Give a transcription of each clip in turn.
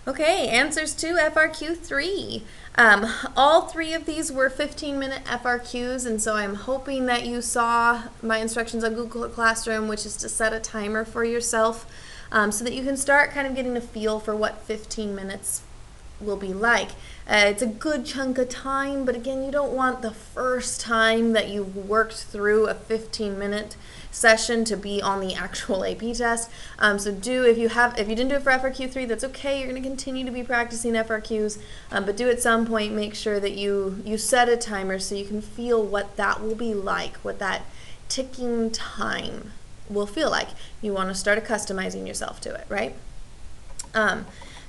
Okay, answers to FRQ 3. All three of these were 15-minute FRQs, and so I'm hoping that you saw my instructions on Google Classroom, which is to set a timer for yourself so that you can start kind of getting a feel for what 15 minutes will be like. It's a good chunk of time, but again, you don't want the first time that you've worked through a 15-minute session to be on the actual AP test. So if you didn't do it for FRQ 3, that's okay. You're going to continue to be practicing FRQs, but do at some point make sure that you set a timer so you can feel what that will be like, what that ticking time will feel like. You want to start customizing yourself to it, right?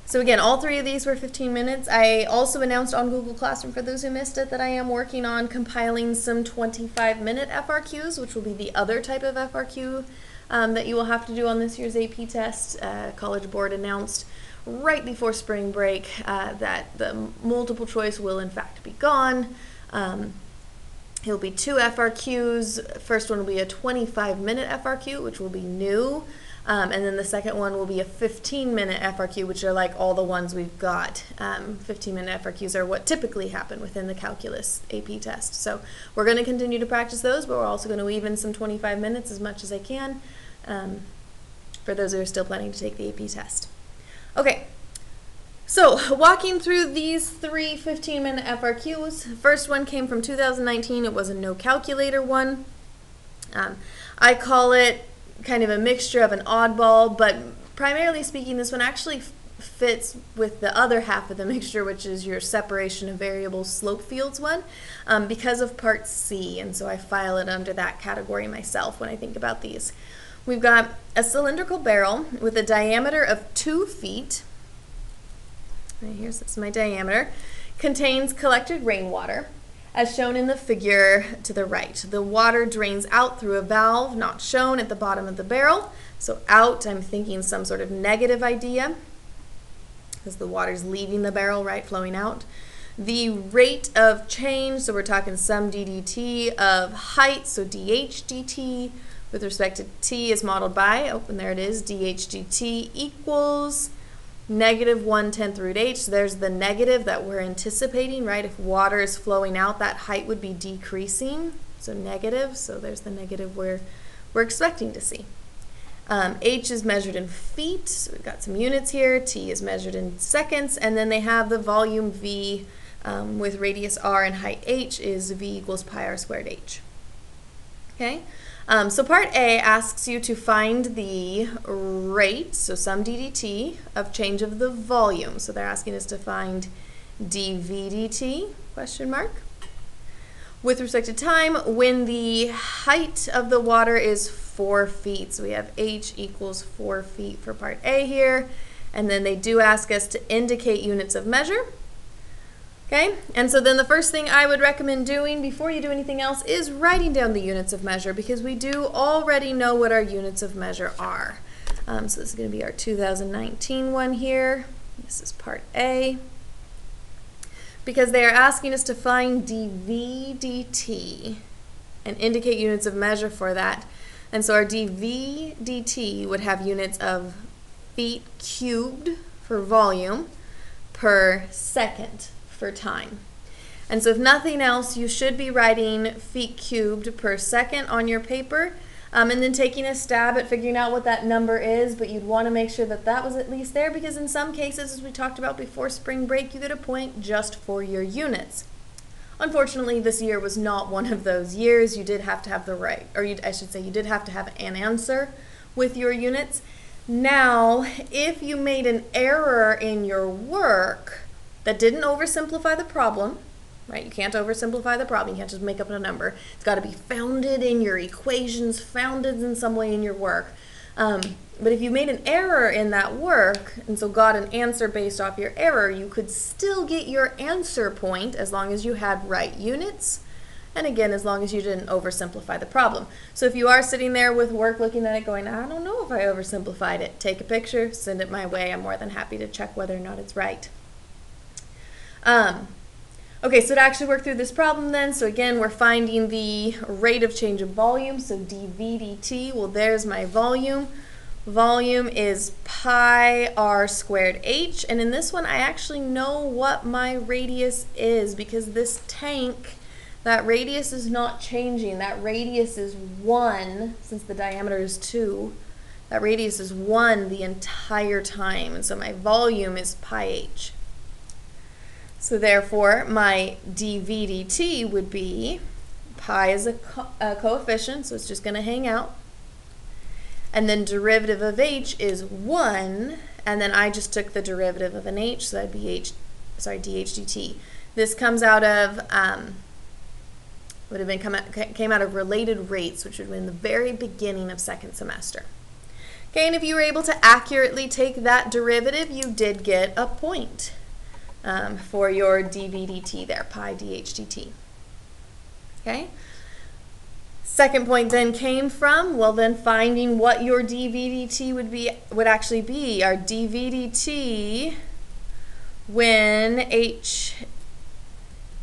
So again, all three of these were 15 minutes. I also announced on Google Classroom, for those who missed it, that I am working on compiling some 25-minute FRQs, which will be the other type of FRQ that you will have to do on this year's AP test. College Board announced right before spring break that the multiple choice will in fact be gone. It'll be 2 FRQs. First one will be a 25-minute FRQ, which will be new. And then the second one will be a 15-minute FRQ, which are like all the ones we've got. 15-minute FRQs are what typically happen within the calculus AP test. So we're going to continue to practice those, but we're also going to weave in some 25 minutes as much as I can for those who are still planning to take the AP test. Okay, so walking through these 3 15-minute FRQs. First one came from 2019. It was a no calculator one. I call it kind of a mixture of an oddball, but primarily speaking, this one actually fits with the other half of the mixture, which is your separation of variables slope fields one, because of part C, and so I file it under that category myself when I think about these. We've got a cylindrical barrel with a diameter of 2 feet. Here's my diameter. Contains collected rainwater, as shown in the figure to the right. The water drains out through a valve not shown at the bottom of the barrel. So out, I'm thinking some sort of negative idea, because the water's leaving the barrel, right, flowing out. The rate of change, so we're talking some ddt of height, so dh dt, with respect to t is modeled by, oh, and there it is, dh dt equals negative 1/10 root h. So there's the negative that we're anticipating, right? If water is flowing out, that height would be decreasing, so negative. So there's the negative we're expecting to see. H is measured in feet, so we've got some units here. T is measured in seconds, and then they have the volume V with radius r and height h is V equals pi r squared h. Okay. So part A asks you to find the rate, so some ddt, of change of the volume. So they're asking us to find dv dt, question mark. With respect to time, when the height of the water is 4 feet, so we have h equals 4 feet for part A here, and then they do ask us to indicate units of measure. Okay, and so then the first thing I would recommend doing before you do anything else is writing down the units of measure, because we do already know what our units of measure are. So this is going to be our 2019 one here. This is part A. Because they are asking us to find dv dt and indicate units of measure for that. And so our dv dt would have units of feet cubed for volume per second for time. And so if nothing else, you should be writing feet cubed per second on your paper, and then taking a stab at figuring out what that number is, but you'd want to make sure that that was at least there, because in some cases, as we talked about before spring break, you get a point just for your units. Unfortunately, this year was not one of those years. You did have to have the right, or I should say you did have to have an answer with your units. Now, if you made an error in your work that didn't oversimplify the problem, right? You can't oversimplify the problem. You can't just make up a number. It's got to be founded in your equations, founded in some way in your work. But if you made an error in that work, and so got an answer based off your error, you could still get your answer point as long as you had right units, and again, as long as you didn't oversimplify the problem. So if you are sitting there with work looking at it going, I don't know if I oversimplified it, take a picture, send it my way. I'm more than happy to check whether or not it's right. Okay, so to actually work through this problem then, so again, we're finding the rate of change of volume, so dv dt, well, there's my volume. Volume is pi r squared h, and in this one I actually know what my radius is because this tank, that radius is not changing. That radius is 1, since the diameter is 2. That radius is 1 the entire time, and so my volume is pi h. So therefore, my dv dt would be, pi is a coefficient, so it's just going to hang out. And then derivative of h is 1, and then I just took the derivative of an h, so that'd be dh dt. This comes out of, came out of related rates, which would be in the very beginning of second semester. Okay, and if you were able to accurately take that derivative, you did get a point for your dv dt there, pi dh dt. Okay? Second point then came from, well, then finding what your dv dt would actually be. Our dv dt when h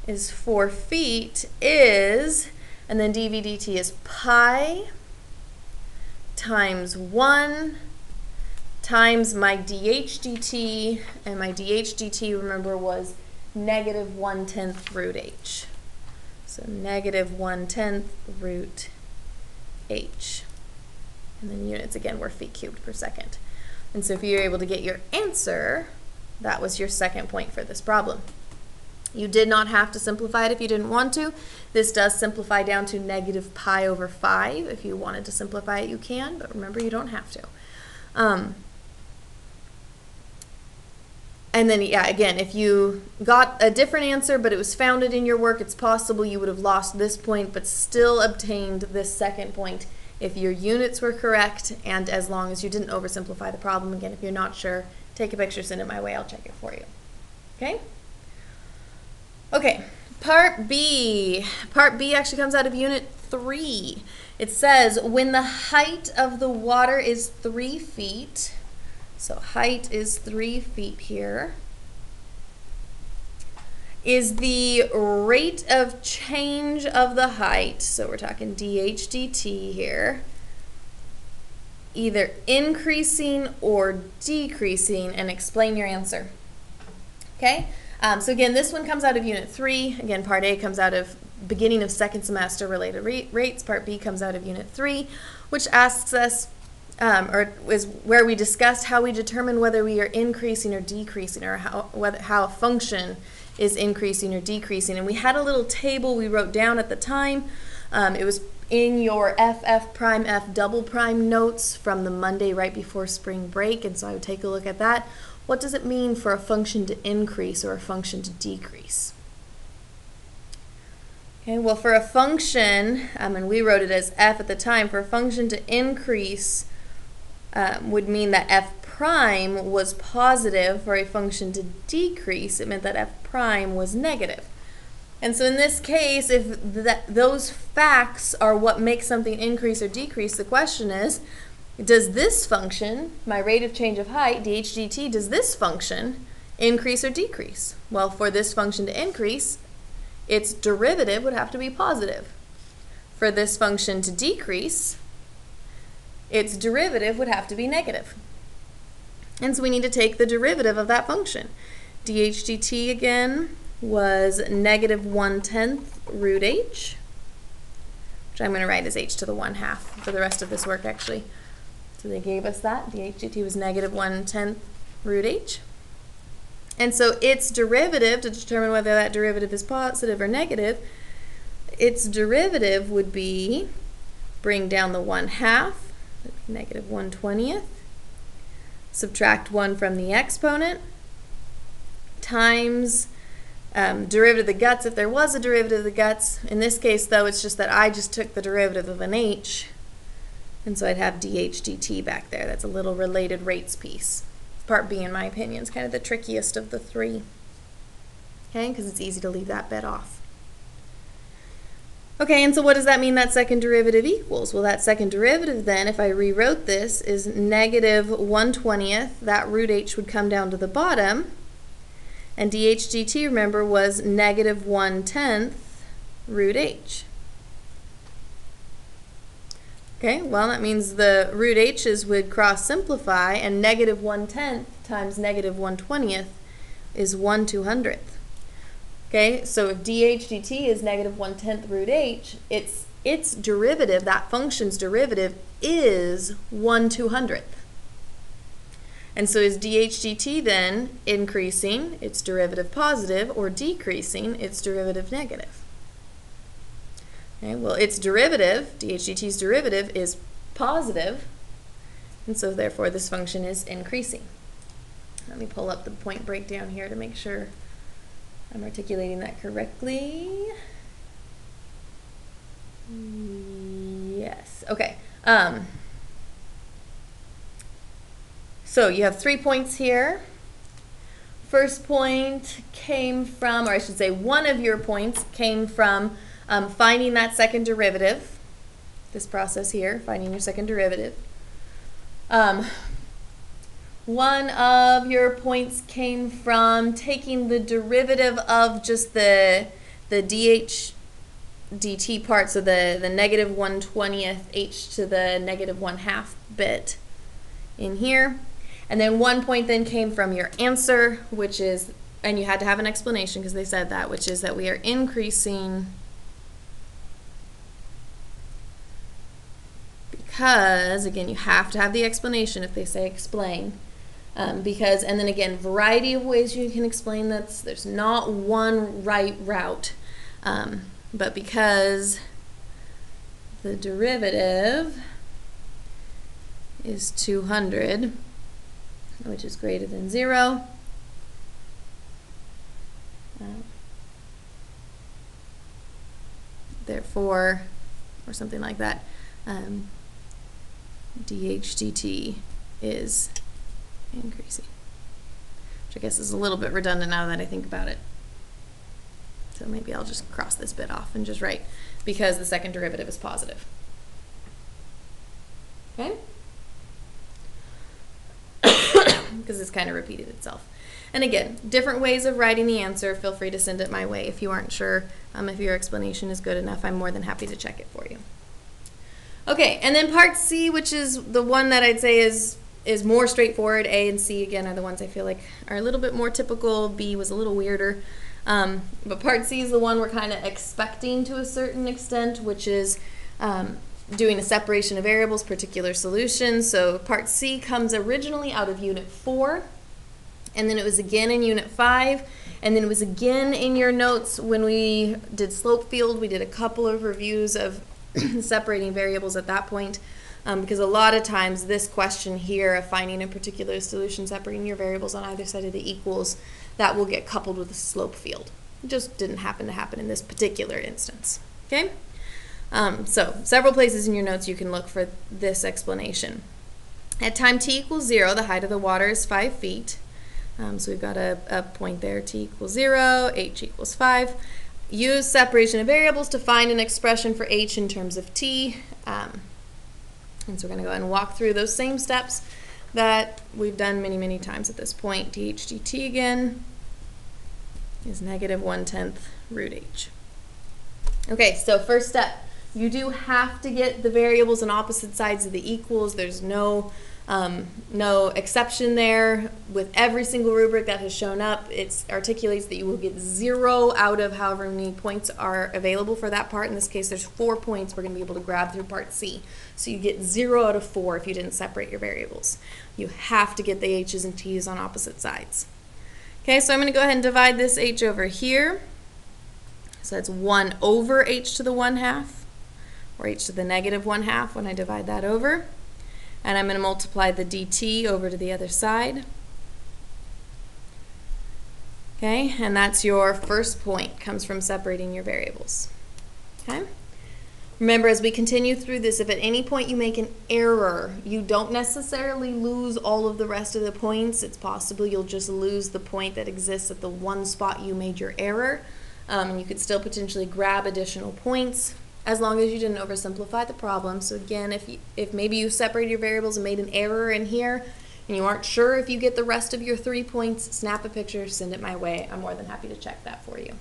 is 4 feet is, and then dv dt is pi times 1 times my dh dt, and my dh dt, remember, was negative 1/10 root h. So negative 1/10 root h. And then units again were feet cubed per second. And so if you're able to get your answer, that was your second point for this problem. You did not have to simplify it if you didn't want to. This does simplify down to negative pi over 5. If you wanted to simplify it, you can, but remember, you don't have to. And then, yeah, again, if you got a different answer, but it was founded in your work, it's possible you would have lost this point, but still obtained this second point if your units were correct, and as long as you didn't oversimplify the problem. Again, if you're not sure, take a picture, send it my way, I'll check it for you. Okay? Okay, part B. Part B actually comes out of unit 3. It says, when the height of the water is 3 feet, so height is 3 feet here, is the rate of change of the height, so we're talking dh dt here, either increasing or decreasing, and explain your answer. Okay, so again, this one comes out of unit 3. Again, part A comes out of beginning of second semester related rates. Part B comes out of unit 3, which asks us, or is where we discussed how we determine whether we are increasing or decreasing, or how a function is increasing or decreasing. And we had a little table we wrote down at the time. It was in your FF prime F double prime notes from the Monday right before spring break, and so I would take a look at that. What does it mean for a function to increase or a function to decrease? Okay, well, for a function, and we wrote it as f at the time, for a function to increase would mean that f prime was positive. For a function to decrease, it meant that f prime was negative. And so in this case, if those facts are what makes something increase or decrease, the question is, does this function, my rate of change of height, dh dt, does this function increase or decrease? Well, for this function to increase, its derivative would have to be positive. For this function to decrease, its derivative would have to be negative. And so we need to take the derivative of that function. dh dt again was negative 1/10 root h, which I'm going to write as h to the 1/2 for the rest of this work actually. So they gave us that. dh dt was negative 1/10 root h. And so its derivative, to determine whether that derivative is positive or negative, its derivative would be, bring down the 1/2, negative 1/20th, subtract 1 from the exponent, times derivative of the guts if there was a derivative of the guts. In this case, though, it's just that I just took the derivative of an h, and so I'd have dh dt back there. That's a little related rates piece. Part B, in my opinion, is kind of the trickiest of the three, okay, because it's easy to leave that bit off. Okay, and so what does that mean that second derivative equals? Well, that second derivative then, if I rewrote this, is negative 1/20th. That root h would come down to the bottom. And dh dt, remember, was negative 1/10 root h. Okay, well that means the root h's would cross simplify, and negative 1/10 times negative 1/20 is 1/200. Okay, so if dh dt is negative 1/10 root h, its derivative, that function's derivative, is 1/200. And so is dh dt then increasing, its derivative positive, or decreasing, its derivative negative? Okay, well, its derivative, dh dt's derivative, is positive, and so therefore this function is increasing. Let me pull up the point breakdown here to make sure I'm articulating that correctly. Yes, okay. So you have 3 points here. First point came from, or I should say one of your points came from finding that second derivative, this process here, finding your second derivative. One of your points came from taking the derivative of just the dh dt part, so the negative 1/20 h to the negative 1/2 bit in here. And then 1 point then came from your answer, which is, and you had to have an explanation because they said that, which is that we are increasing because, again, you have to have the explanation if they say explain. Because, and then again, variety of ways you can explain that. There's not one right route. But because the derivative is 200, which is greater than 0, therefore, or something like that, dh dt is increasing, which I guess is a little bit redundant now that I think about it. So maybe I'll just cross this bit off and just write because the second derivative is positive. Okay? Because it's kind of repeated itself. And again, different ways of writing the answer. Feel free to send it my way if you aren't sure. If your explanation is good enough, I'm more than happy to check it for you. Okay, and then part C, which is the one that I'd say is more straightforward. A and C, again, are the ones I feel like are a little bit more typical. B was a little weirder. But part C is the one we're kind of expecting to a certain extent, which is doing a separation of variables, particular solutions. So part C comes originally out of Unit 4, and then it was again in Unit 5, and then it was again in your notes when we did slope field. We did a couple of reviews of separating variables at that point, because a lot of times this question here of finding a particular solution, separating your variables on either side of the equals, that will get coupled with a slope field. It just didn't happen to happen in this particular instance. Okay? So several places in your notes you can look for this explanation. At time t equals 0, the height of the water is 5 feet. So we've got a point there, t equals 0, h equals 5. Use separation of variables to find an expression for h in terms of t. And so we're going to go ahead and walk through those same steps that we've done many, many times at this point. dh dt again is negative 1/10 root h. Okay, so first step, you do have to get the variables on opposite sides of the equals. There's no exception there. With every single rubric that has shown up, it articulates that you will get 0 out of however many points are available for that part. In this case, there's 4 points we're going to be able to grab through part C. So you get 0 out of 4 if you didn't separate your variables. You have to get the h's and t's on opposite sides. Okay, so I'm going to go ahead and divide this h over here. So that's 1 over h to the 1/2, or h to the negative 1/2 when I divide that over. And I'm going to multiply the dt over to the other side. Okay, and that's your first point, comes from separating your variables. Okay? Remember, as we continue through this, if at any point you make an error, you don't necessarily lose all of the rest of the points. It's possible you'll just lose the point that exists at the one spot you made your error. And you could still potentially grab additional points as long as you didn't oversimplify the problem. So again, if maybe you separated your variables and made an error in here, and you aren't sure if you get the rest of your 3 points, snap a picture, send it my way. I'm more than happy to check that for you.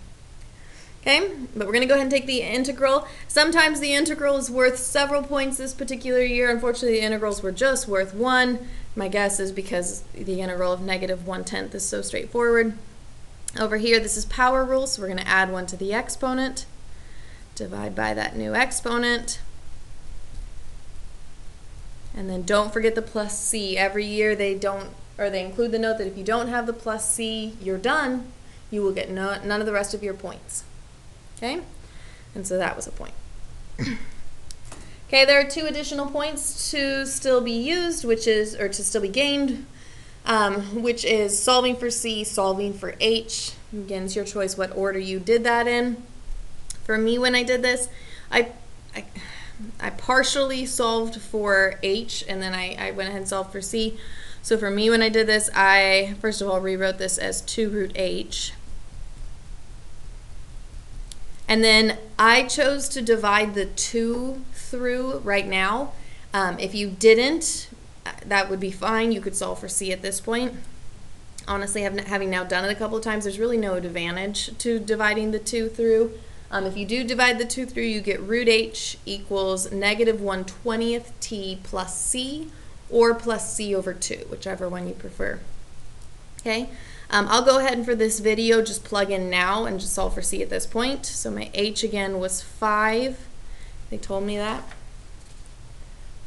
Okay, but we're going to go ahead and take the integral. Sometimes the integral is worth several points this particular year. Unfortunately, the integrals were just worth 1. My guess is because the integral of -1/10 is so straightforward. Over here, this is power rule, so we're going to add 1 to the exponent, divide by that new exponent, and then don't forget the plus c. Every year they include the note that if you don't have the plus c, you're done. You will get none of the rest of your points. Okay, and so that was a point. Okay, there are 2 additional points to still be used, to still be gained, which is solving for C, solving for H. Again, it's your choice what order you did that in. For me, when I did this, I partially solved for H, and then I went ahead and solved for C. So for me, when I did this, I first of all rewrote this as 2 root H. And then I chose to divide the 2 through right now. If you didn't, that would be fine. You could solve for C at this point. Honestly, having now done it a couple of times, there's really no advantage to dividing the 2 through. If you do divide the 2 through, you get root H equals -1/20 t plus C, or plus C over 2, whichever one you prefer. Okay. I'll go ahead and for this video just plug in now and just solve for C at this point. So my H again was 5. They told me that.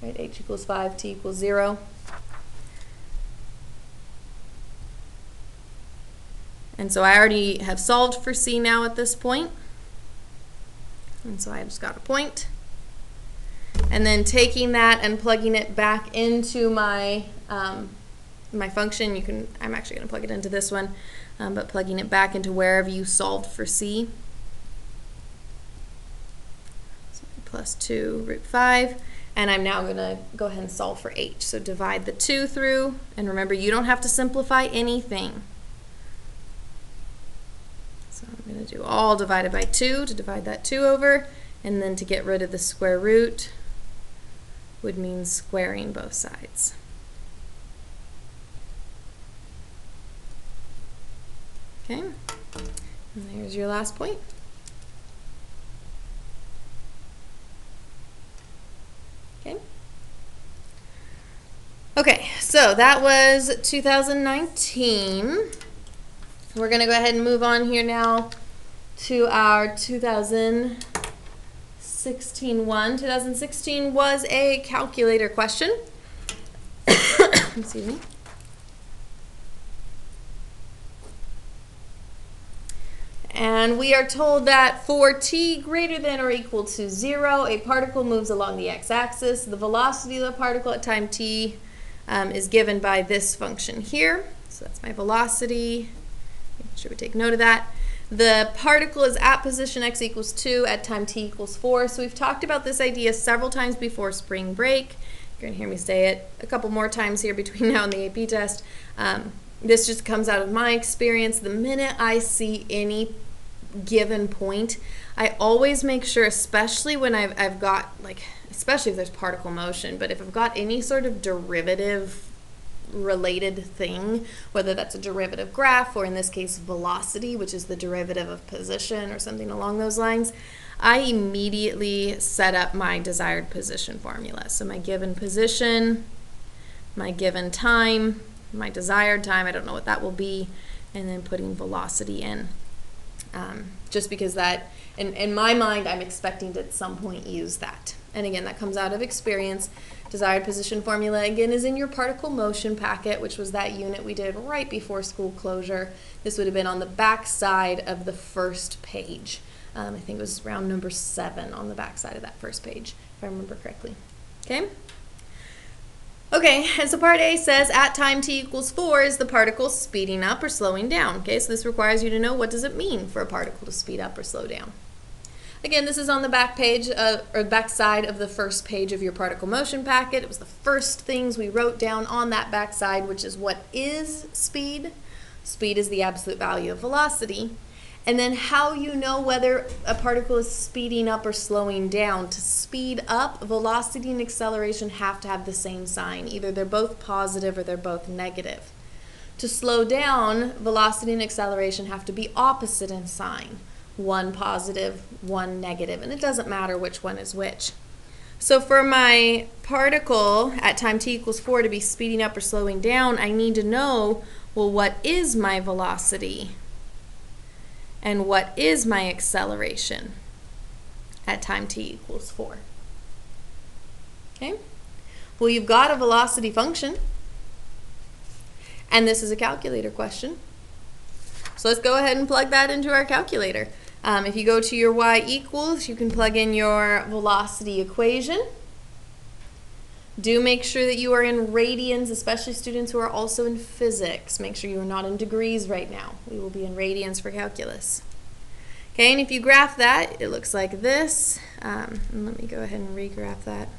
Right, H equals 5, T equals 0. And so I already have solved for C now at this point. And so I just got a point. And then taking that and plugging it back into my my function, I'm actually going to plug it into this one, but plugging it back into wherever you solved for C. So plus 2 root 5, and I'm now going to go ahead and solve for H. So divide the 2 through, and remember, you don't have to simplify anything. So I'm going to do all divided by 2 to divide that 2 over, and then to get rid of the square root would mean squaring both sides. Okay, and there's your last point. Okay. Okay, so that was 2019. We're going to go ahead and move on here now to our 2016 one. 2016 was a calculator question. Excuse me. And we are told that for t greater than or equal to 0, a particle moves along the x-axis. The velocity of the particle at time t is given by this function here. So that's my velocity. Make sure we take note of that. The particle is at position x equals 2 at time t equals 4. So we've talked about this idea several times before spring break. You're going to hear me say it a couple more times here between now and the AP test. This just comes out of my experience. The minute I see any given point, I always make sure, especially when I've got, especially if there's particle motion, but if I've got any sort of derivative related thing, whether that's a derivative graph or in this case velocity, which is the derivative of position or something along those lines, I immediately set up my desired position formula. So my given position, my given time, my desired time, I don't know what that will be, and then putting velocity in. Just because that, in my mind, I'm expecting to at some point use that. And again, that comes out of experience. Desired position formula, again, is in your particle motion packet, which was that unit we did right before school closure. This would have been on the back side of the first page. I think it was round number 7 on the back side of that first page, if I remember correctly. Okay? Okay, and so part A says at time t equals 4 is the particle speeding up or slowing down. Okay, so this requires you to know what does it mean for a particle to speed up or slow down. Again, this is on the back page or back side of the first page of your particle motion packet. It was the first things we wrote down on that back side, which is what is speed. Speed is the absolute value of velocity. And then how you know whether a particle is speeding up or slowing down. To speed up, velocity and acceleration have to have the same sign. Either they're both positive or they're both negative. To slow down, velocity and acceleration have to be opposite in sign. one positive, one negative, and it doesn't matter which one is which. So for my particle at time t equals 4 to be speeding up or slowing down, I need to know, well, what is my velocity? And what is my acceleration at time t equals 4? Okay? Well, you've got a velocity function, and this is a calculator question. So let's go ahead and plug that into our calculator. If you go to your y equals, you can plug in your velocity equation. Do make sure that you are in radians, especially students who are also in physics. Make sure you are not in degrees right now. We will be in radians for calculus. Okay, and if you graph that, it looks like this. And let me go ahead and regraph that.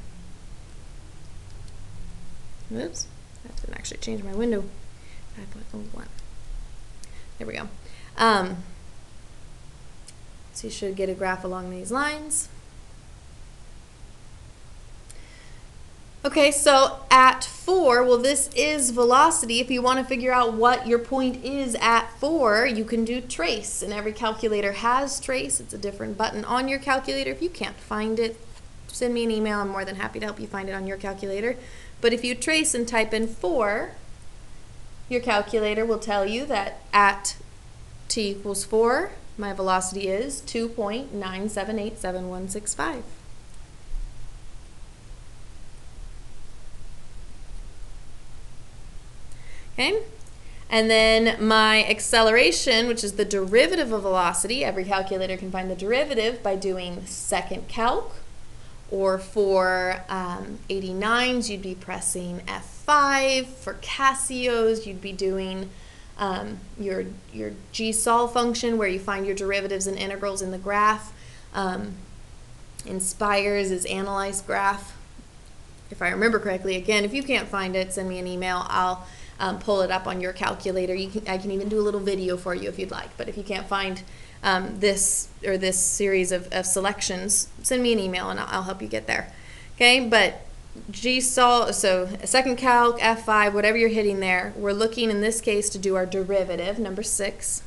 Whoops, I didn't actually change my window. 5.01. There we go. So you should get a graph along these lines. Okay, so at 4, well, this is velocity. If you want to figure out what your point is at 4, you can do trace, and every calculator has trace. It's a different button on your calculator. If you can't find it, send me an email. I'm more than happy to help you find it on your calculator. But if you trace and type in 4, your calculator will tell you that at t equals 4, my velocity is 2.9787165. Okay, and then my acceleration, which is the derivative of velocity, every calculator can find the derivative by doing second calc, or for 89s, you'd be pressing F5. For Casios, you'd be doing your G-sol function, where you find your derivatives and integrals in the graph. Inspires is analyze graph, if I remember correctly. Again, if you can't find it, send me an email. I'll pull it up on your calculator. I can even do a little video for you if you'd like. But if you can't find this series of selections, send me an email and I'll help you get there. Okay, but G-sol, so second calc, F5, whatever you're hitting there, we're looking in this case to do our derivative, number 6.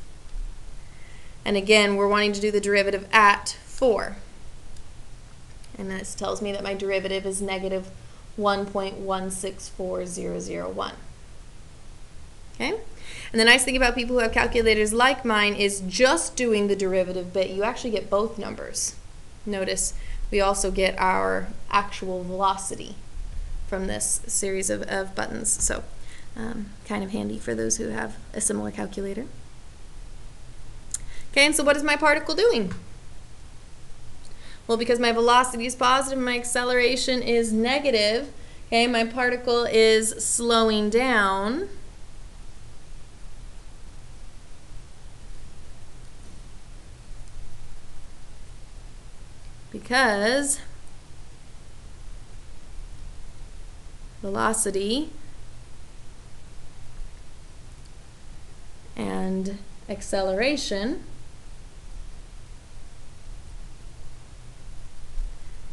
And again, we're wanting to do the derivative at 4. And this tells me that my derivative is negative 1.164001. Okay? And the nice thing about people who have calculators like mine is just doing the derivative bit, you actually get both numbers. Notice we also get our actual velocity from this series of buttons. So kind of handy for those who have a similar calculator. Okay, and so what is my particle doing? Well, because my velocity is positive, my acceleration is negative. Okay, my particle is slowing down. Because velocity and acceleration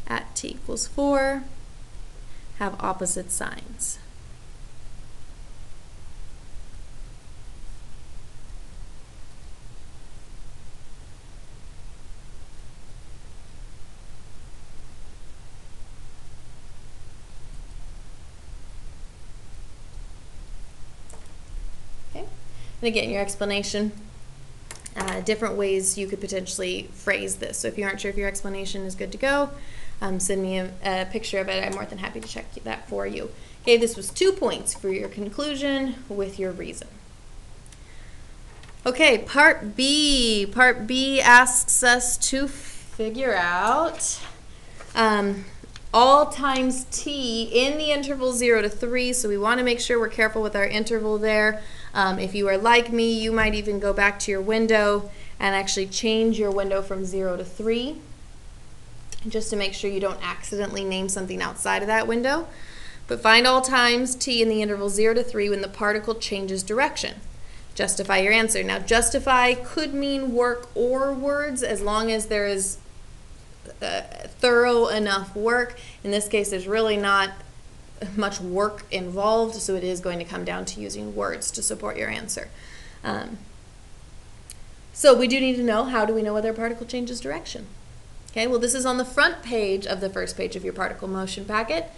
at t equals 4 have opposite signs. And again, your explanation, different ways you could potentially phrase this. So if you aren't sure if your explanation is good to go, send me a picture of it. I'm more than happy to check that for you. Okay, this was 2 points for your conclusion with your reason. Okay, part B. Part B asks us to figure out all times t in the interval 0 to 3, so we want to make sure we're careful with our interval there. If you are like me, you might even go back to your window and actually change your window from 0 to 3, just to make sure you don't accidentally name something outside of that window. But find all times t in the interval 0 to 3 when the particle changes direction. Justify your answer. Now, justify could mean work or words, as long as there is thorough enough work. In this case, there's really not much work involved, so it is going to come down to using words to support your answer. So we do need to know, how do we know whether a particle changes direction? Okay, well, this is on the front page of the first page of your particle motion packet.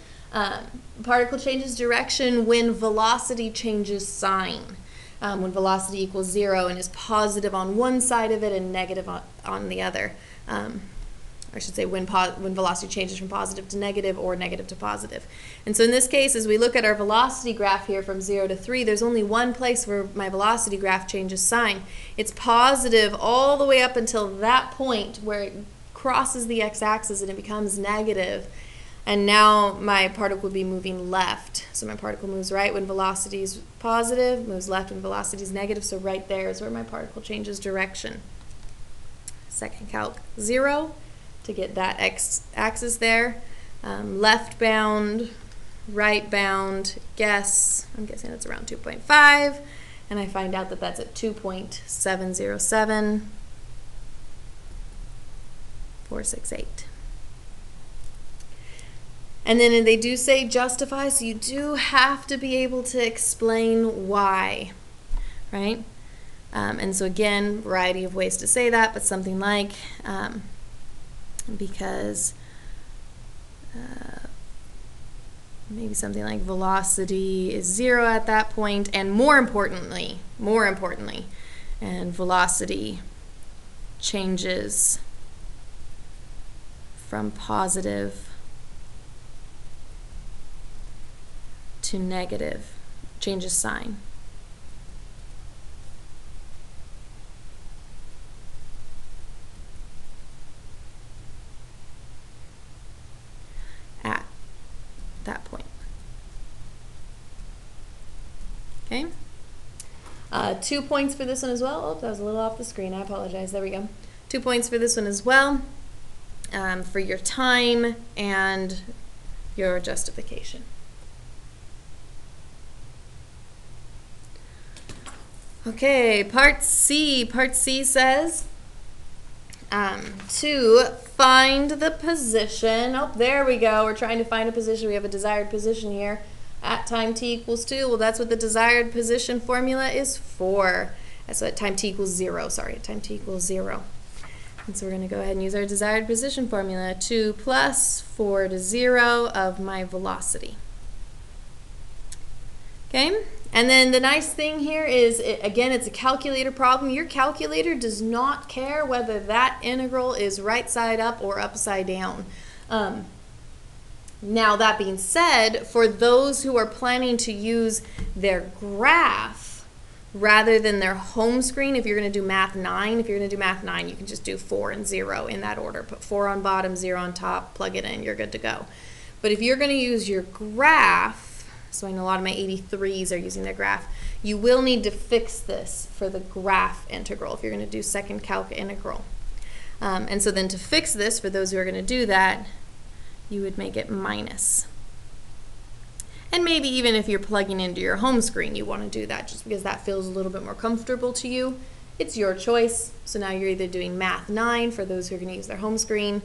Particle changes direction when velocity changes sign. When velocity equals 0 and is positive on one side of it and negative on the other. I should say when velocity changes from positive to negative or negative to positive. And so in this case, as we look at our velocity graph here from 0 to 3, there's only one place where my velocity graph changes sign. It's positive all the way up until that point where it crosses the x-axis and it becomes negative. And now my particle would be moving left. So my particle moves right when velocity is positive, moves left when velocity is negative. So right there is where my particle changes direction. Second calc, 0 to get that x-axis there. Left bound, right bound, guess. I'm guessing it's around 2.5. And I find out that that's at 2.707,468. And then they do say justify, so you do have to be able to explain why, right? And so again, variety of ways to say that, but something like, because maybe something like velocity is 0 at that point, and more importantly, and velocity changes from positive to negative, changes sign. At that point. Okay. 2 points for this one as well. Oh, that was a little off the screen. I apologize. There we go. 2 points for this one as well, for your time and your justification. Okay, part C. Part C says to find the position. Oh, there we go. We're trying to find a position. We have a desired position here at time t equals 2. Well, that's what the desired position formula is for. That's at time t equals 0. Sorry, at time t equals 0. And so we're going to go ahead and use our desired position formula. 2 plus 4 to 0 of my velocity. Okay? And then the nice thing here is, again, it's a calculator problem. Your calculator does not care whether that integral is right side up or upside down. Now, that being said, for those who are planning to use their graph rather than their home screen, if you're going to do Math 9, you can just do 4 and 0 in that order. Put 4 on bottom, 0 on top, plug it in, you're good to go. But if you're going to use your graph, so I know a lot of my 83s are using their graph, you will need to fix this for the graph integral if you're going to do second calc integral. And so then to fix this, for those who are going to do that, you would make it minus. And maybe even if you're plugging into your home screen, you want to do that just because that feels a little bit more comfortable to you. It's your choice. So now you're either doing Math 9 for those who are going to use their home screen,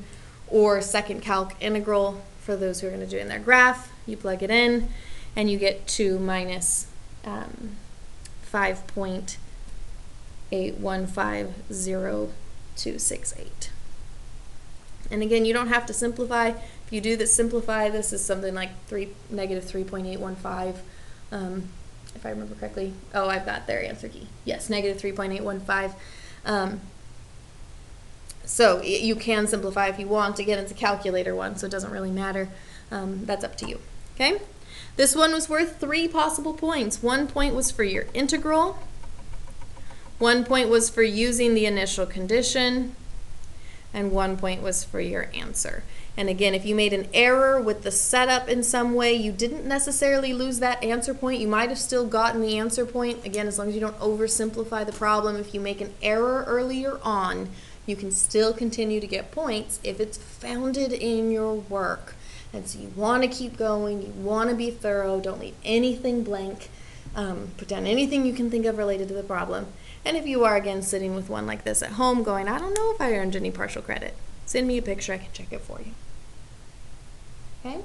or second calc integral for those who are going to do it in their graph. You plug it in, and you get 2 minus 5.8150268. And again, you don't have to simplify. If you do simplify, this is something like negative 3.815. If I remember correctly. Oh, I've got their answer key. Yes, negative 3.815. So you can simplify if you want. Again, it's a calculator one, so it doesn't really matter. That's up to you. Okay? This one was worth 3 possible points. 1 point was for your integral. 1 point was for using the initial condition. And 1 point was for your answer. And again, if you made an error with the setup in some way, you didn't necessarily lose that answer point. You might have still gotten the answer point. Again, as long as you don't oversimplify the problem, if you make an error earlier on, you can still continue to get points if it's founded in your work. And so you want to keep going, you want to be thorough, don't leave anything blank, put down anything you can think of related to the problem. And if you are, again, sitting with one like this at home going, I don't know if I earned any partial credit, send me a picture, I can check it for you. Okay?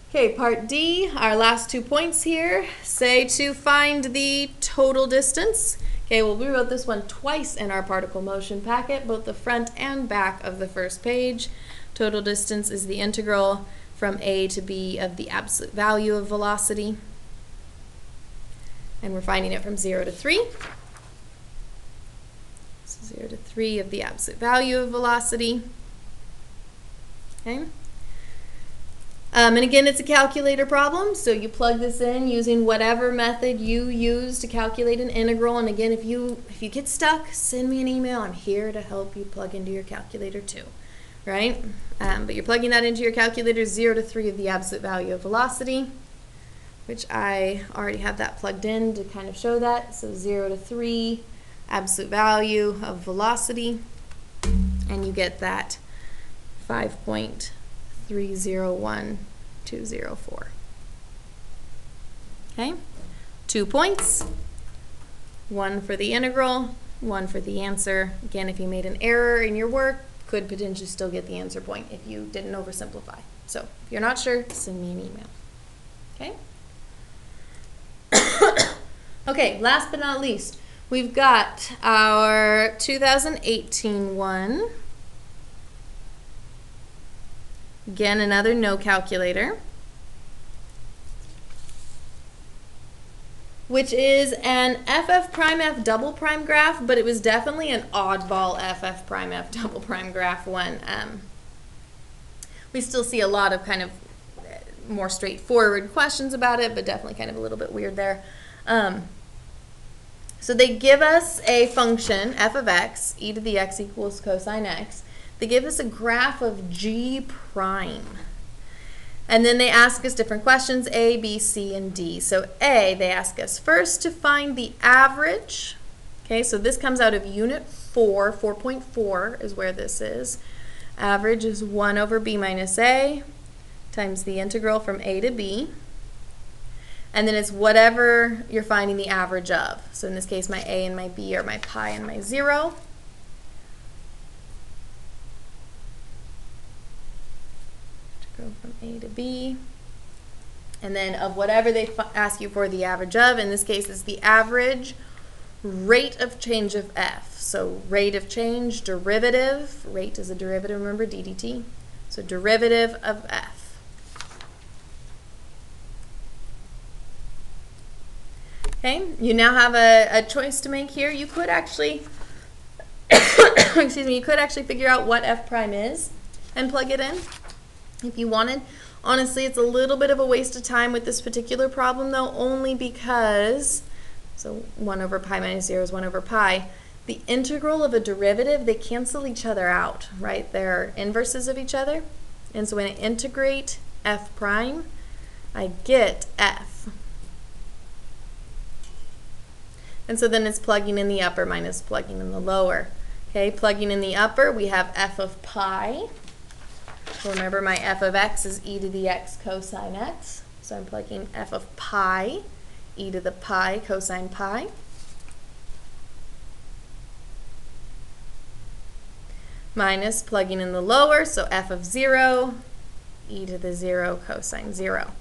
Okay, part D, our last 2 points here, say to find the total distance. Okay, well, we wrote this one twice in our particle motion packet, both the front and back of the first page. Total distance is the integral from A to B of the absolute value of velocity. And we're finding it from 0 to 3. So 0 to 3 of the absolute value of velocity. Okay. And again, it's a calculator problem, so you plug this in using whatever method you use to calculate an integral. And again, if you get stuck, send me an email. I'm here to help you plug into your calculator too, right? But you're plugging that into your calculator, 0 to 3 of the absolute value of velocity, which I already have that plugged in to kind of show that. So 0 to 3 absolute value of velocity, and you get that 5.301204. Okay, 2 points, 1 for the integral, 1 for the answer. Again, if you made an error in your work, could potentially still get the answer point if you didn't oversimplify. So if you're not sure, send me an email. Okay? Okay, last but not least, we've got our 2018 one. Again, another no calculator, which is an FF prime F double prime graph, but it was definitely an oddball FF prime F double prime graph one. We still see a lot of kind of more straightforward questions about it, but definitely kind of a little bit weird there. So they give us a function, f of x, e to the x equals cosine x. They give us a graph of G prime. And then they ask us different questions, A, B, C, and D. So A, they ask us first to find the average. Okay, so this comes out of unit 4, 4.4 is where this is. Average is 1 over B minus A times the integral from A to B. And then it's whatever you're finding the average of. So in this case, my A and my B are my pi and my 0. Go from A to B, and then of whatever they ask you for the average of. In this case, it's the average rate of change of f. So rate of change, derivative, rate is a derivative, remember, ddt. So derivative of f. Okay, you now have a choice to make here. You could actually, excuse me, you could actually figure out what f prime is and plug it in if you wanted. Honestly, it's a little bit of a waste of time with this particular problem though, only because, so 1 over pi minus 0 is 1 over pi. The integral of a derivative, they cancel each other out, right? They're inverses of each other. And so when I integrate f prime, I get f. And so then it's plugging in the upper minus plugging in the lower. Okay, plugging in the upper, we have f of pi. Remember, my f of x is e to the x cosine x. So I'm plugging f of pi, e to the pi cosine pi. Minus plugging in the lower, so f of 0, e to the 0 cosine 0.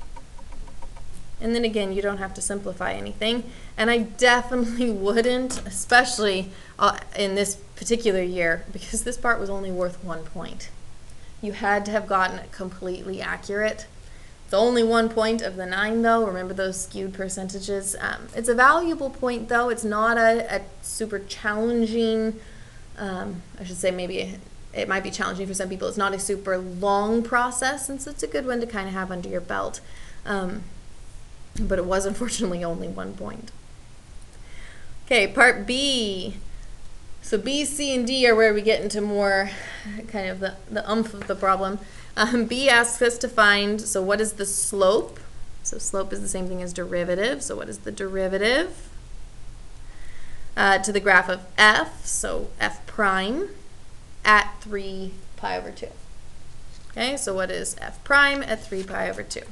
And then again, you don't have to simplify anything. And I definitely wouldn't, especially in this particular year, because this part was only worth 1 point. You had to have gotten it completely accurate. It's only 1 point of the 9 though. Remember those skewed percentages. It's a valuable point though. It's not a super challenging, I should say maybe it might be challenging for some people. It's not a super long process, and so it's a good one to kind of have under your belt. But it was unfortunately only 1 point. Okay, part B. So B, C, and D are where we get into more kind of the oomph of the problem. B asks us to find, so what is the slope? So slope is the same thing as derivative. So what is the derivative to the graph of f, so f prime, at 3 pi over 2. Okay, so what is f prime at 3 pi over 2?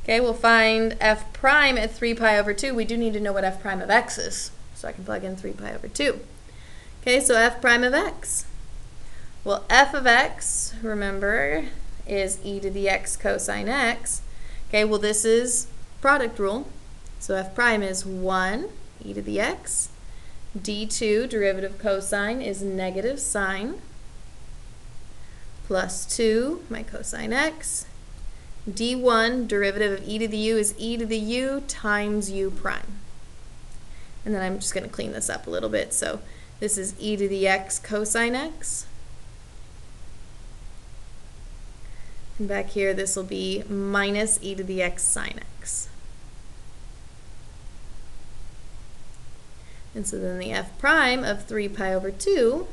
Okay, we'll find f prime at 3 pi over 2. We do need to know what f prime of x is, so I can plug in 3 pi over 2. Okay, so f prime of x. Well, f of x, remember, is e to the x cosine x. Okay, well this is product rule. So f prime is 1 e to the x. d2, derivative cosine, is negative sine, plus 2, my cosine x. d1, derivative of e to the u, is e to the u times u prime. And then I'm just going to clean this up a little bit. So this is e to the x cosine x. And back here, this will be minus e to the x sine x. And so then the f prime of 3 pi over 2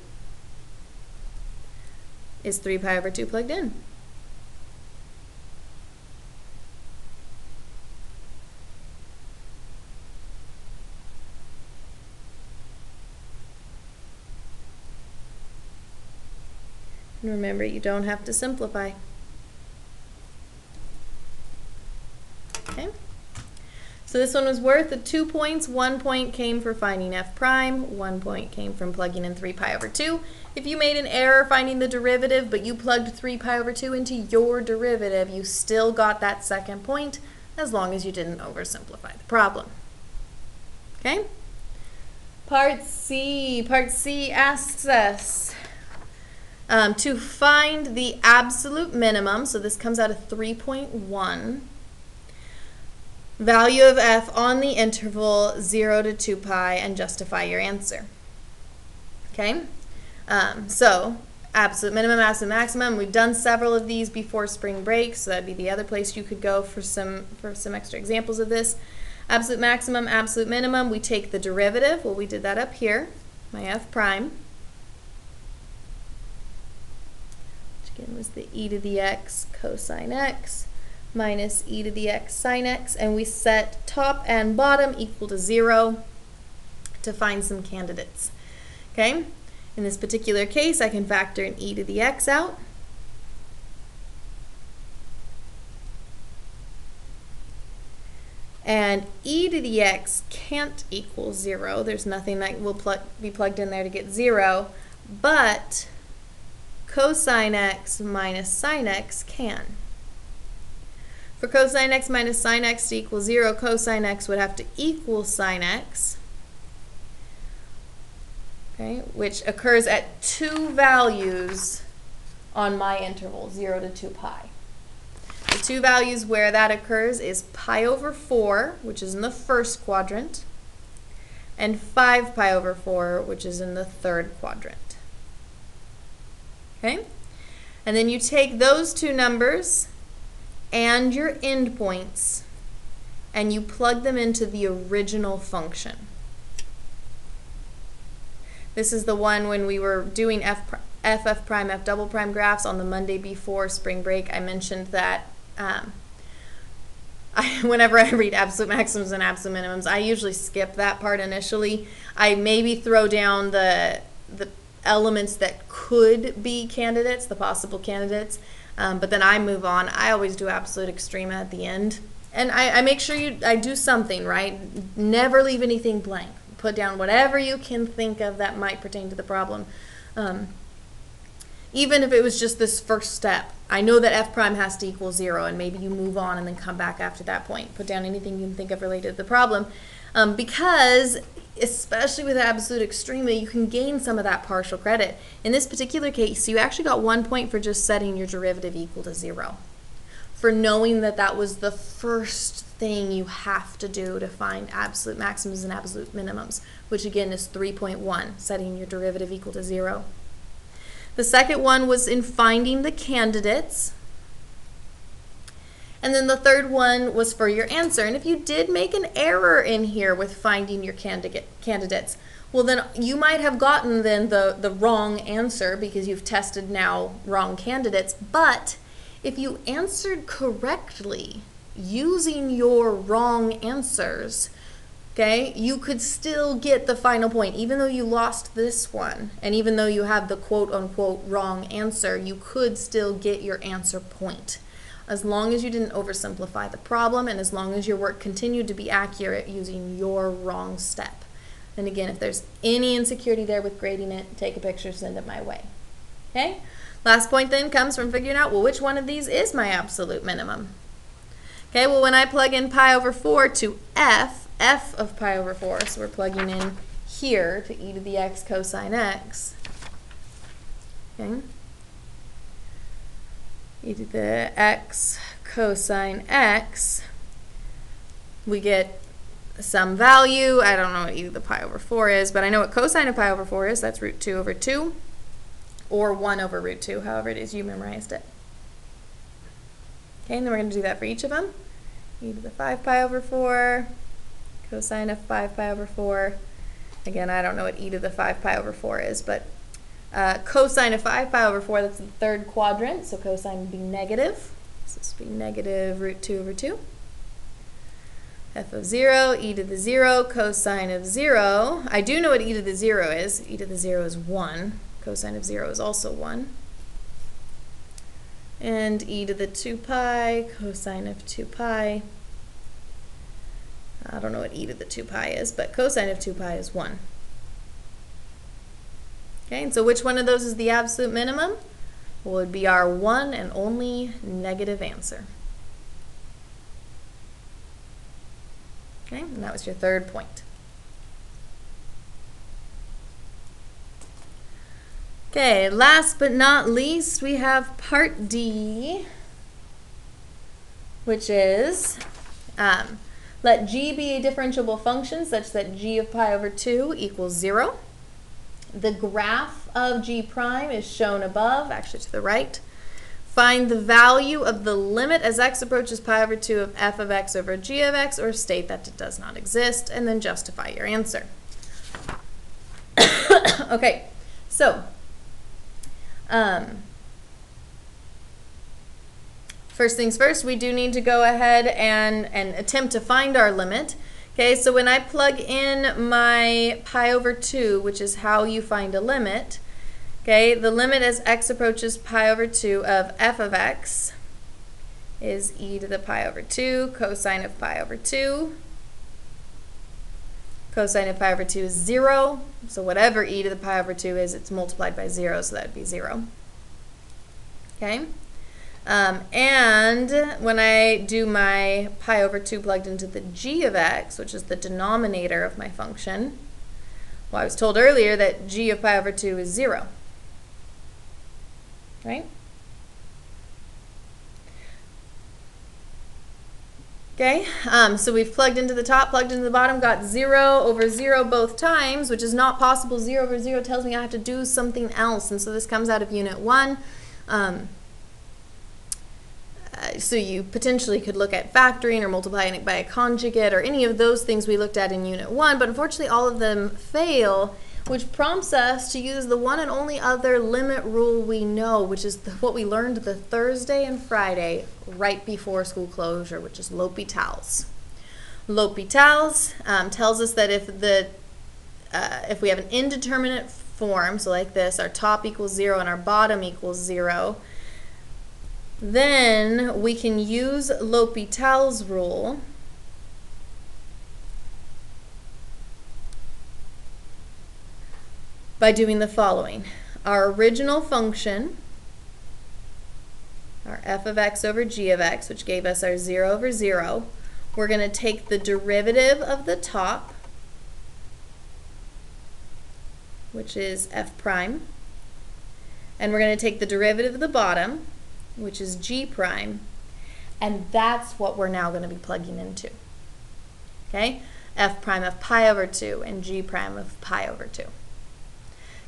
is 3 pi over 2 plugged in. And remember, you don't have to simplify. Okay. So this one was worth the 2 points. 1 point came for finding f prime. 1 point came from plugging in 3 pi over 2. If you made an error finding the derivative, but you plugged 3 pi over 2 into your derivative, you still got that second point, as long as you didn't oversimplify the problem. Okay? Part C. Part C asks us to find the absolute minimum, so this comes out of 3.1, value of f on the interval 0 to 2 pi, and justify your answer. Okay? So absolute minimum, absolute maximum. We've done several of these before spring break, so that'd be the other place you could go for some extra examples of this. Absolute maximum, absolute minimum. We take the derivative. Well, we did that up here. My f prime, which again was the e to the x cosine x minus e to the x sine x, and we set top and bottom equal to 0 to find some candidates. Okay? In this particular case, I can factor an e to the x out. And e to the x can't equal 0. There's nothing that will be plugged in there to get 0, but cosine x minus sine x can. For cosine x minus sine x to equal 0, cosine x would have to equal sine x, okay, which occurs at 2 values on my interval, 0 to 2 pi. The 2 values where that occurs is pi over 4, which is in the first quadrant, and 5 pi over 4, which is in the third quadrant. Okay? And then you take those 2 numbers and your endpoints, and you plug them into the original function. This is the one when we were doing f prime, f double prime graphs on the Monday before spring break. I mentioned that whenever I read absolute maximums and absolute minimums, I usually skip that part initially. I maybe throw down the elements that could be candidates, the possible candidates, but then I move on. I always do absolute extrema at the end. And I make sure I do something, right? Never leave anything blank. Put down whatever you can think of that might pertain to the problem. Even if it was just this first step. I know that f prime has to equal 0, and maybe you move on and then come back after that point. Put down anything you can think of related to the problem. Because, especially with absolute extrema, you can gain some of that partial credit. In this particular case, you actually got 1 point for just setting your derivative equal to 0. For knowing that that was the first thing you have to do to find absolute maximums and absolute minimums, which again is 3.1, setting your derivative equal to 0. The second one was in finding the candidates. And then the third one was for your answer. And if you did make an error in here with finding your candidates, well then you might have gotten then the wrong answer because you've tested now wrong candidates. But if you answered correctly using your wrong answers, okay, you could still get the final point. Even though you lost this one, and even though you have the quote-unquote wrong answer, you could still get your answer point. As long as you didn't oversimplify the problem, and as long as your work continued to be accurate using your wrong step. And again, if there's any insecurity there with grading it, take a picture, send it my way. Okay? Last point then comes from figuring out, well, which one of these is my absolute minimum? Okay, well when I plug in pi over 4 to f of pi over 4, so we're plugging in here to e to the x cosine x, okay, e to the x cosine x, we get some value. I don't know what e to the pi over 4 is, but I know what cosine of pi over 4 is. That's root 2 over 2, or 1 over root 2, however it is you memorized it. Okay, and then we're going to do that for each of them. E to the 5 pi over 4, cosine of 5 pi over 4. Again, I don't know what e to the 5 pi over 4 is, but cosine of 5 pi over 4, that's the third quadrant, so cosine would be negative. So this would be negative root 2 over 2. F of 0, e to the 0, cosine of 0. I do know what e to the 0 is. E to the 0 is 1. Cosine of 0 is also 1. And e to the 2 pi, cosine of 2 pi. I don't know what e to the 2 pi is, but cosine of 2 pi is 1. Okay, and so which one of those is the absolute minimum? Well, it would be our one and only negative answer. Okay, and that was your third point. Okay, last but not least, we have part D, which is let g be a differentiable function such that g of pi over 2 equals 0. The graph of g prime is shown above, actually to the right. Find the value of the limit as x approaches pi over 2 of f of x over g of x, or state that it does not exist, and then justify your answer. Okay, so first things first, we do need to go ahead and attempt to find our limit. Okay, so when I plug in my pi over 2, which is how you find a limit, okay, the limit as x approaches pi over 2 of f of x is e to the pi over 2, cosine of pi over 2. Cosine of pi over 2 is 0, so whatever e to the pi over 2 is, it's multiplied by 0, so that would be 0. Okay? And when I do my pi over 2 plugged into the g of x, which is the denominator of my function, well, I was told earlier that g of pi over 2 is 0. Right? Okay, so we've plugged into the top, plugged into the bottom, got 0 over 0 both times, which is not possible. 0 over 0 tells me I have to do something else, and so this comes out of Unit 1. So you potentially could look at factoring or multiplying it by a conjugate or any of those things we looked at in Unit 1, but unfortunately all of them fail, which prompts us to use the one and only other limit rule we know, which is what we learned the Thursday and Friday right before school closure, which is L'Hopital's. L'Hopital's tells us that if we have an indeterminate form, so like this, our top equals 0 and our bottom equals 0, then we can use L'Hopital's rule by doing the following. Our original function, our f of x over g of x, which gave us our 0 over 0, we're going to take the derivative of the top, which is f prime, and we're going to take the derivative of the bottom, which is g prime, and that's what we're now going to be plugging into. Okay? F prime of pi over 2 and g prime of pi over 2.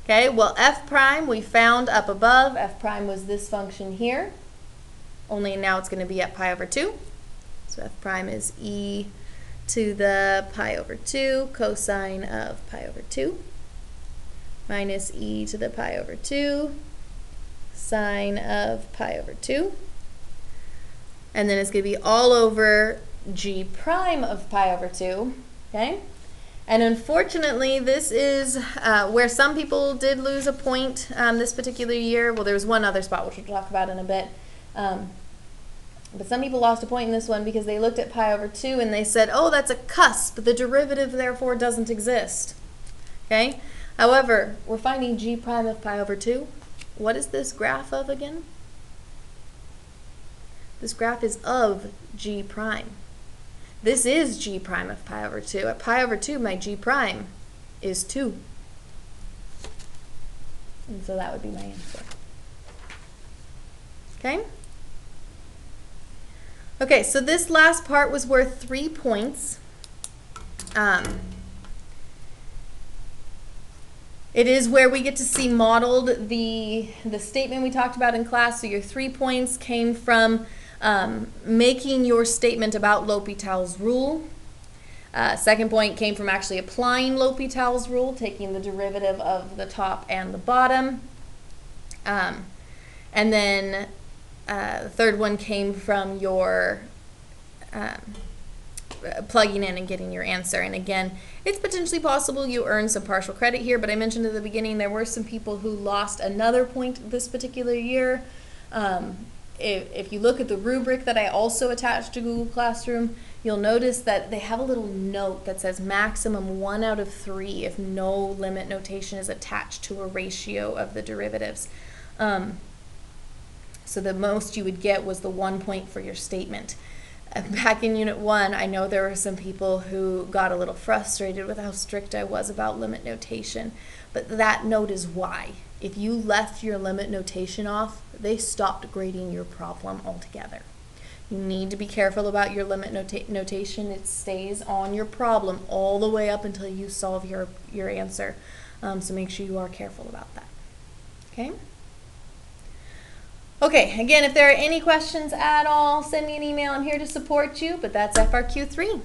Okay, well f prime we found up above. F prime was this function here, only now it's going to be at pi over 2. So f prime is e to the pi over 2 cosine of pi over 2 minus e to the pi over 2 sine of pi over 2. And then it's going to be all over g prime of pi over 2. Okay? And unfortunately, this is where some people did lose a point this particular year. Well, there was one other spot, which we'll talk about in a bit. But some people lost a point in this one because they looked at pi over 2 and they said, oh, that's a cusp. The derivative, therefore, doesn't exist. Okay? However, we're finding g prime of pi over 2. What is this graph of again? This graph is of g prime. This is g prime of pi over 2. At pi over 2, my g prime is 2. And so that would be my answer. Okay? Okay, so this last part was worth 3 points. It is where we get to see modeled the statement we talked about in class. So your 3 points came from making your statement about L'Hopital's rule. Second point came from actually applying L'Hopital's rule, taking the derivative of the top and the bottom. And then the third one came from your plugging in and getting your answer. And again, it's potentially possible you earn some partial credit here, but I mentioned at the beginning there were some people who lost another point this particular year. If you look at the rubric that I also attached to Google Classroom, you'll notice that they have a little note that says maximum 1 out of 3 if no limit notation is attached to a ratio of the derivatives. So the most you would get was the 1 point for your statement. Back in Unit 1, I know there were some people who got a little frustrated with how strict I was about limit notation, but that note is why. If you left your limit notation off, they stopped grading your problem altogether. You need to be careful about your limit notation. It stays on your problem all the way up until you solve your answer. So make sure you are careful about that. Okay? Okay, again, if there are any questions at all, send me an email. I'm here to support you, but that's FRQ 3.